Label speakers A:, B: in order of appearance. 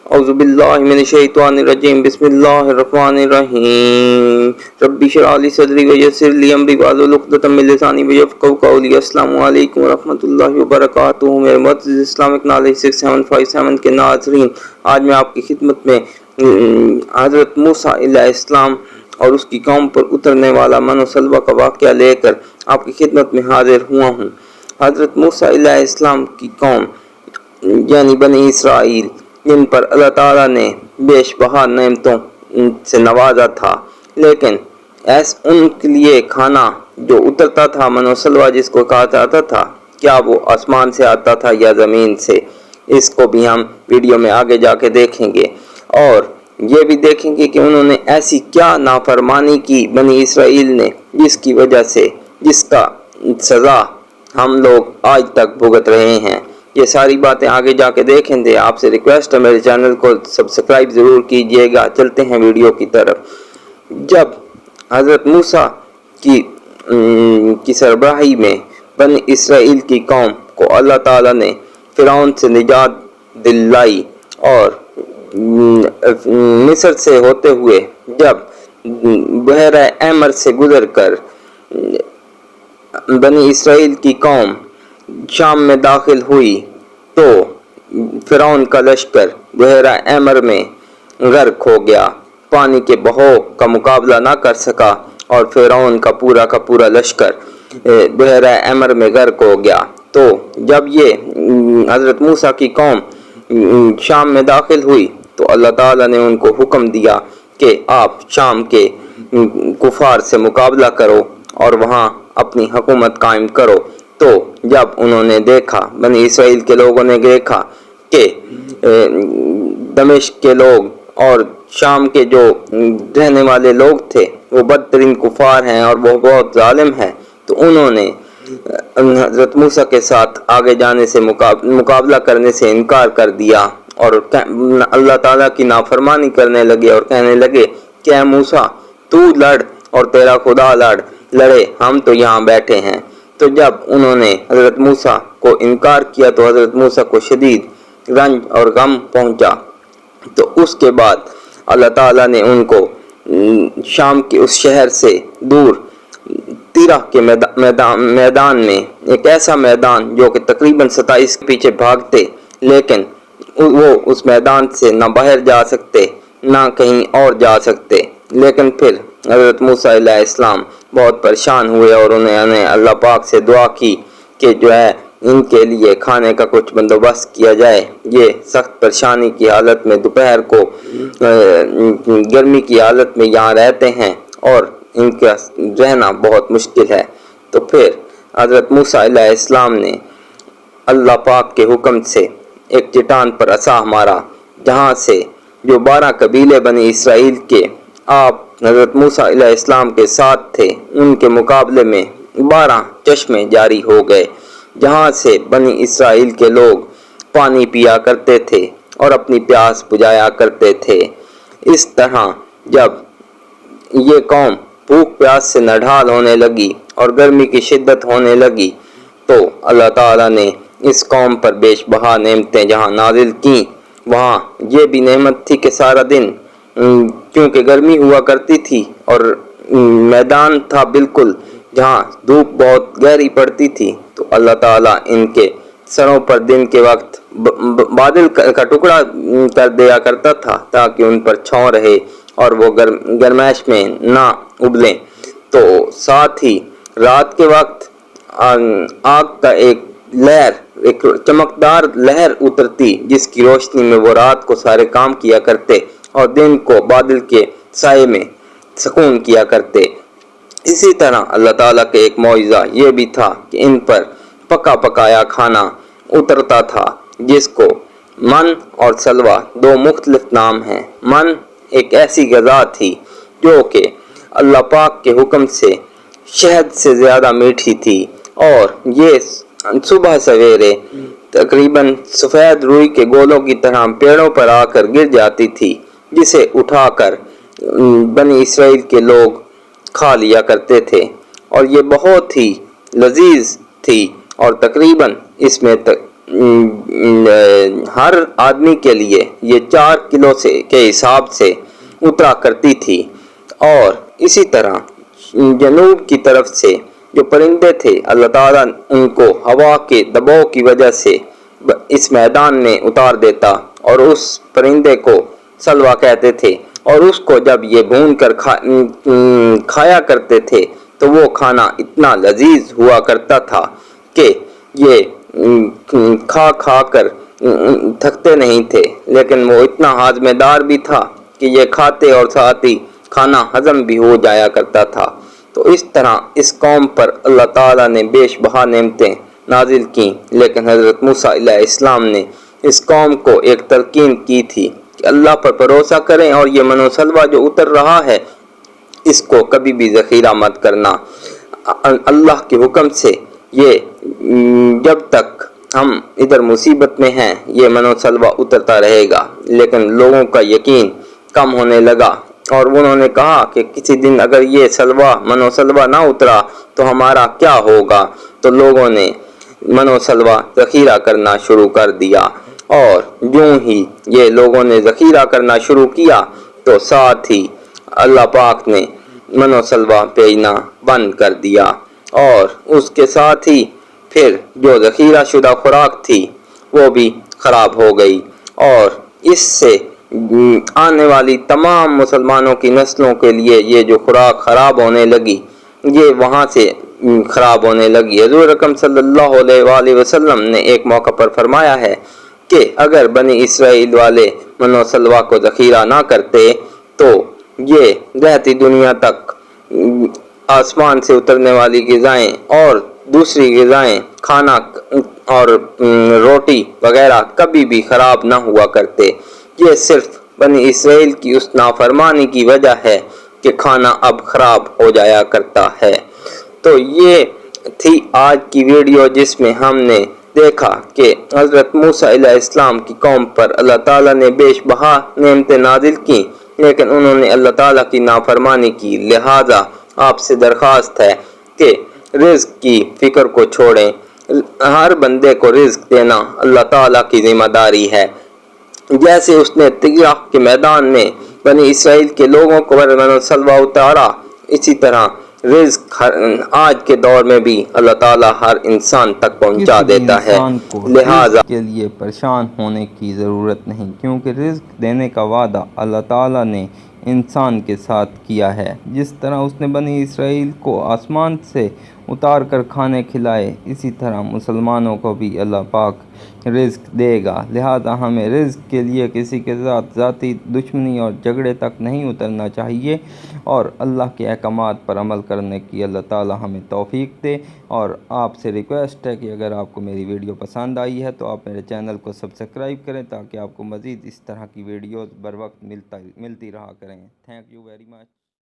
A: أعوذ بالله من الشيطان الرجيم بسم الله الرحمن الرحيم ربي اشرح لي صدري ويسر لي أمري واحلل عقدة من لساني يفقهوا قولي السلام علیکم ورحمۃ اللہ وبرکاتہ۔ میرے معزز اسلامک نالج 6757 کے ناظرین، آج میں آپ کی خدمت میں حضرت موسیٰ علیہ السلام اور اس کی قوم پر اترنے والا من و سلوہ کا واقعہ لے کر آپ کی خدمت میں حاضر ہوا ہوں۔ حضرت موسیٰ علیہ السلام کی قوم یعنی بنی اسرائیل، جن پر اللہ تعالیٰ نے بیش بہا نعمتوں سے نوازا تھا، لیکن ان کے لیے کھانا جو اترتا تھا، من و سلوہ جس کو کہا جاتا تھا، کیا وہ آسمان سے آتا تھا یا زمین سے؟ اس کو بھی ہم ویڈیو میں آگے جا کے دیکھیں گے، اور یہ بھی دیکھیں گے کہ انہوں نے ایسی کیا نافرمانی کی بنی اسرائیل نے، جس کی وجہ سے جس کا سزا ہم لوگ آج تک بھگت رہے ہیں۔ یہ ساری باتیں آگے جا کے دیکھیں گے۔ آپ سے ریکویسٹ ہے میرے چینل کو سبسکرائب ضرور کیجئے گا۔ چلتے ہیں ویڈیو کی طرف۔ جب حضرت موسیٰ کی سربراہی میں بنی اسرائیل کی قوم کو اللہ تعالیٰ نے فرعون سے نجات دلائی، اور مصر سے ہوتے ہوئے جب بحیرہ احمر سے گزر کر بنی اسرائیل کی قوم شام میں داخل ہوئی، تو فرعون کا لشکر بحیرہ احمر میں غرق ہو گیا، پانی کے بہاؤ کا مقابلہ نہ کر سکا، اور فرعون کا پورا لشکر بحیرہ احمر میں غرق ہو گیا۔ تو جب یہ حضرت موسیٰ کی قوم شام میں داخل ہوئی، تو اللہ تعالیٰ نے ان کو حکم دیا کہ آپ شام کے کفار سے مقابلہ کرو اور وہاں اپنی حکومت قائم کرو۔ تو جب انہوں نے دیکھا، بنی اسرائیل کے لوگوں نے دیکھا کہ دمشق کے لوگ اور شام کے جو رہنے والے لوگ تھے وہ بدترین کفار ہیں اور وہ بہت ظالم ہیں، تو انہوں نے حضرت موسیٰ کے ساتھ آگے جانے سے مقابلہ کرنے سے انکار کر دیا، اور اللہ تعالیٰ کی نافرمانی کرنے لگے اور کہنے لگے کہ اے موسیٰ، تو لڑ اور تیرا خدا لڑے، ہم تو یہاں بیٹھے ہیں۔ تو جب انہوں نے حضرت موسیٰ کو انکار کیا تو حضرت موسیٰ کو شدید رنج اور غم پہنچا۔ تو اس کے بعد اللہ تعالیٰ نے ان کو شام کے اس شہر سے دور تیرہ کے میدان میں، ایک ایسا میدان جو کہ تقریباً 27 کے پیچھے بھاگتے، لیکن وہ اس میدان سے نہ باہر جا سکتے نہ کہیں اور جا سکتے، لیکن پھر حضرت موسیٰ علیہ السلام بہت پریشان ہوئے اور انہوں نے اللہ پاک سے دعا کی کہ جو ہے ان کے لیے کھانے کا کچھ بندوبست کیا جائے۔ یہ سخت پریشانی کی حالت میں دوپہر کو گرمی کی حالت میں یہاں رہتے ہیں اور ان کا رہنا بہت مشکل ہے۔ تو پھر حضرت موسیٰ علیہ السلام نے اللہ پاک کے حکم سے ایک چٹان پر عصا مارا، جہاں سے جو 12 قبیلے بنی اسرائیل کے آپ حضرت موسیٰ علیہ السلام کے ساتھ تھے، ان کے مقابلے میں 12 چشمے جاری ہو گئے، جہاں سے بنی اسرائیل کے لوگ پانی پیا کرتے تھے اور اپنی پیاس بجھایا کرتے تھے۔ اس طرح جب یہ قوم بھوک پیاس سے نڈھال ہونے لگی اور گرمی کی شدت ہونے لگی، تو اللہ تعالیٰ نے اس قوم پر بیش بہا نعمتیں جہاں نازل کیں، وہاں یہ بھی نعمت تھی کہ سارا دن کیونکہ گرمی ہوا کرتی تھی اور میدان تھا بالکل جہاں دھوپ بہت گہری پڑتی تھی، تو اللہ تعالیٰ ان کے سروں پر دن کے وقت بادل کا ٹکڑا کر دیا کرتا تھا تاکہ ان پر چھاؤں رہے اور وہ گرمائش میں نہ ابلیں۔ تو ساتھ ہی رات کے وقت آگ کا ایک چمکدار لہر اترتی، جس کی روشنی میں وہ رات کو سارے کام کیا کرتے اور دن کو بادل کے سائے میں سکون کیا کرتے۔ اسی طرح اللہ تعالیٰ کے ایک معجزہ یہ بھی تھا کہ ان پر پکا پکایا کھانا اترتا تھا، جس کو من اور سلوہ 2 مختلف نام ہیں۔ من ایک ایسی غذا تھی جو کہ اللہ پاک کے حکم سے شہد سے زیادہ میٹھی تھی، اور یہ صبح سویرے تقریباً سفید روئی کے گولوں کی طرح پیڑوں پر آ کر گر جاتی تھی، جسے اٹھا کر بنی اسرائیل کے لوگ کھا لیا کرتے تھے، اور یہ بہت ہی لذیذ تھی، اور تقریباً اس میں ہر آدمی کے لیے یہ 4 کلو کے حساب سے اترا کرتی تھی، اور اسی طرح جنوب کی طرف سے جو پرندے تھے اللہ تعالیٰ ان کو ہوا کے دباؤ کی وجہ سے اس میدان میں اتار دیتا، اور اس پرندے کو سلوا کہتے تھے، اور اس کو جب یہ بھون کر کھایا کرتے تھے تو وہ کھانا اتنا لذیذ ہوا کرتا تھا کہ یہ کھا کھا کر تھکتے نہیں تھے، لیکن وہ اتنا ہاضمے دار بھی تھا کہ یہ کھاتے اور ساتھ ہی کھانا ہضم بھی ہو جایا کرتا تھا۔ تو اس طرح اس قوم پر اللہ تعالیٰ نے بیش بہا نعمتیں نازل کیں، لیکن حضرت موسیٰ علیہ السلام نے اس قوم کو ایک تلقین کی تھی کہ اللہ پر بھروسہ کریں، اور یہ من و سلوہ جو اتر رہا ہے اس کو کبھی بھی ذخیرہ مت کرنا۔ اللہ کے حکم سے یہ جب تک ہم ادھر مصیبت میں ہیں یہ من و سلوہ اترتا رہے گا، لیکن لوگوں کا یقین کم ہونے لگا، اور انہوں نے کہا کہ کسی دن اگر یہ سلوہ من و سلوہ نہ اترا تو ہمارا کیا ہوگا؟ تو لوگوں نے من و سلوہ ذخیرہ کرنا شروع کر دیا، اور یوں ہی یہ لوگوں نے ذخیرہ کرنا شروع کیا تو ساتھ ہی اللہ پاک نے من و سلوہ بھیجنا بند کر دیا، اور اس کے ساتھ ہی پھر جو ذخیرہ شدہ خوراک تھی وہ بھی خراب ہو گئی، اور اس سے آنے والی تمام مسلمانوں کی نسلوں کے لیے یہ جو خوراک خراب ہونے لگی یہ وہاں سے خراب ہونے لگی۔ حضور اکرم صلی اللہ علیہ وآلہ وسلم نے ایک موقع پر فرمایا ہے کہ اگر بنی اسرائیل والے من و سلوہ کو ذخیرہ نہ کرتے تو یہ رہتی دنیا تک آسمان سے اترنے والی غذائیں اور دوسری غذائیں کھانا اور روٹی وغیرہ کبھی بھی خراب نہ ہوا کرتے۔ یہ صرف بنی اسرائیل کی اس نافرمانی کی وجہ ہے کہ کھانا اب خراب ہو جایا کرتا ہے۔ تو یہ تھی آج کی ویڈیو جس میں ہم نے دیکھا کہ حضرت موسیٰ علیہ السلام کی قوم پر اللہ تعالیٰ نے بیش بہا نعمتیں نازل کی، لیکن انہوں نے اللہ تعالیٰ کی نافرمانی کی، لہذا آپ سے درخواست ہے کہ رزق کی فکر کو چھوڑیں۔ ہر بندے کو رزق دینا اللہ تعالیٰ کی ذمہ داری ہے، جیسے اس نے تیرہ کے میدان میں بنی اسرائیل کے لوگوں کو من و سلوہ اتارا، اسی طرح رزق آج کے دور میں بھی اللہ تعالیٰ ہر انسان تک پہنچا دیتا ہے، لہذا
B: رزق کے لیے پریشان ہونے کی ضرورت نہیں، کیونکہ رزق دینے کا وعدہ اللہ تعالیٰ نے انسان کے ساتھ کیا ہے۔ جس طرح اس نے بنی اسرائیل کو آسمان سے اتار کر کھانے کھلائے، اسی طرح مسلمانوں کو بھی اللہ پاک رزق دے گا، لہذا ہمیں رزق کے لیے کسی کے ساتھ ذاتی دشمنی اور جھگڑے تک نہیں اترنا چاہیے، اور اللہ کے احکامات پر عمل کرنے کی اللہ تعالی ہمیں توفیق دے۔ اور آپ سے ریکویسٹ ہے کہ اگر آپ کو میری ویڈیو پسند آئی ہے تو آپ میرے چینل کو سبسکرائب کریں تاکہ آپ کو مزید اس طرح کی ویڈیوز بر وقت ملتی رہا کریں۔ Thank you very much.